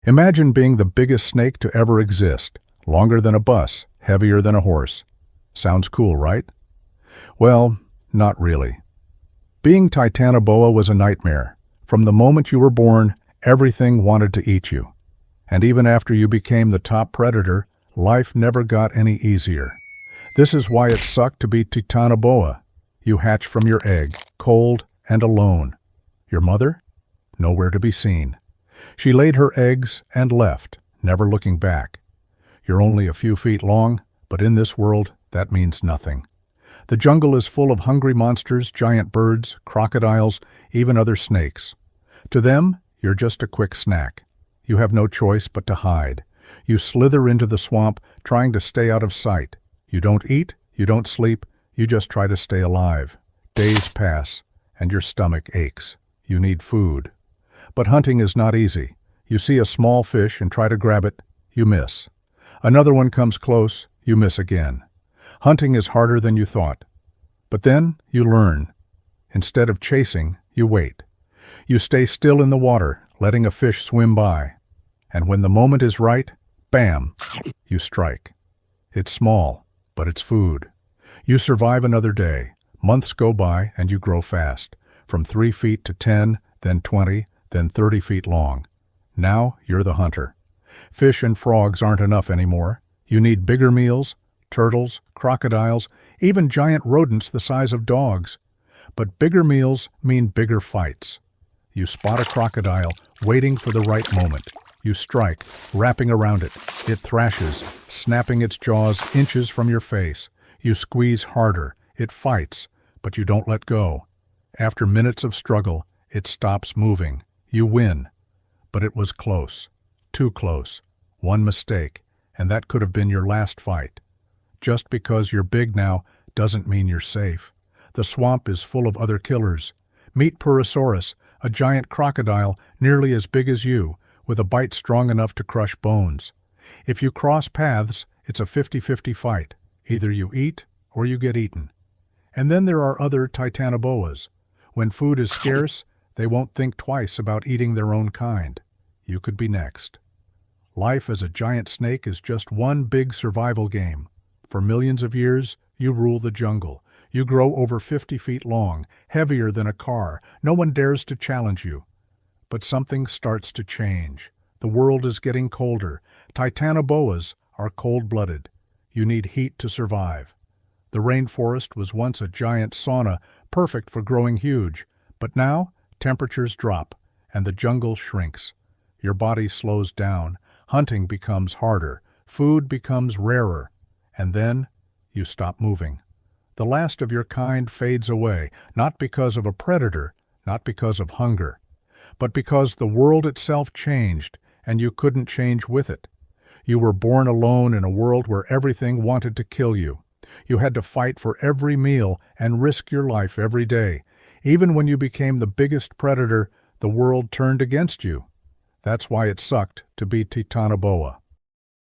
Imagine being the biggest snake to ever exist, longer than a bus, heavier than a horse. Sounds cool, right? Well, not really. Being Titanoboa was a nightmare. From the moment you were born, everything wanted to eat you. And even after you became the top predator, life never got any easier. This is why it sucked to be Titanoboa. You hatch from your egg, cold and alone. Your mother? Nowhere to be seen. She laid her eggs and left, never looking back. You're only a few feet long, but in this world, that means nothing. The jungle is full of hungry monsters, giant birds, crocodiles, even other snakes. To them, you're just a quick snack. You have no choice but to hide. You slither into the swamp, trying to stay out of sight. You don't eat, you don't sleep, you just try to stay alive. Days pass, and your stomach aches. You need food. But hunting is not easy. You see a small fish and try to grab it, you miss. Another one comes close, you miss again. Hunting is harder than you thought. But then you learn. Instead of chasing, you wait. You stay still in the water, letting a fish swim by. And when the moment is right, bam, you strike. It's small, but it's food. You survive another day. Months go by and you grow fast, from 3 feet to 10, then 20, then 30 feet long. Now you're the hunter. Fish and frogs aren't enough anymore. You need bigger meals, turtles, crocodiles, even giant rodents the size of dogs. But bigger meals mean bigger fights. You spot a crocodile, waiting for the right moment. You strike, wrapping around it. It thrashes, snapping its jaws inches from your face. You squeeze harder. It fights, but you don't let go. After minutes of struggle, it stops moving. You win. But it was close. Too close. One mistake, and that could have been your last fight. Just because you're big now doesn't mean you're safe. The swamp is full of other killers. Meet Purosaurus, a giant crocodile nearly as big as you, with a bite strong enough to crush bones. If you cross paths, it's a 50-50 fight. Either you eat or you get eaten. And then there are other Titanoboas. When food is scarce, they won't think twice about eating their own kind. You could be next. Life as a giant snake is just one big survival game. For millions of years, you rule the jungle. You grow over 50 feet long, heavier than a car. No one dares to challenge you. But something starts to change. The world is getting colder. Titanoboas are cold-blooded. You need heat to survive. The rainforest was once a giant sauna, perfect for growing huge. But now, temperatures drop, and the jungle shrinks. Your body slows down. Hunting becomes harder. Food becomes rarer. And then, you stop moving. The last of your kind fades away, not because of a predator, not because of hunger, but because the world itself changed, and you couldn't change with it. You were born alone in a world where everything wanted to kill you. You had to fight for every meal and risk your life every day. Even when you became the biggest predator, the world turned against you. That's why it sucked to be Titanoboa.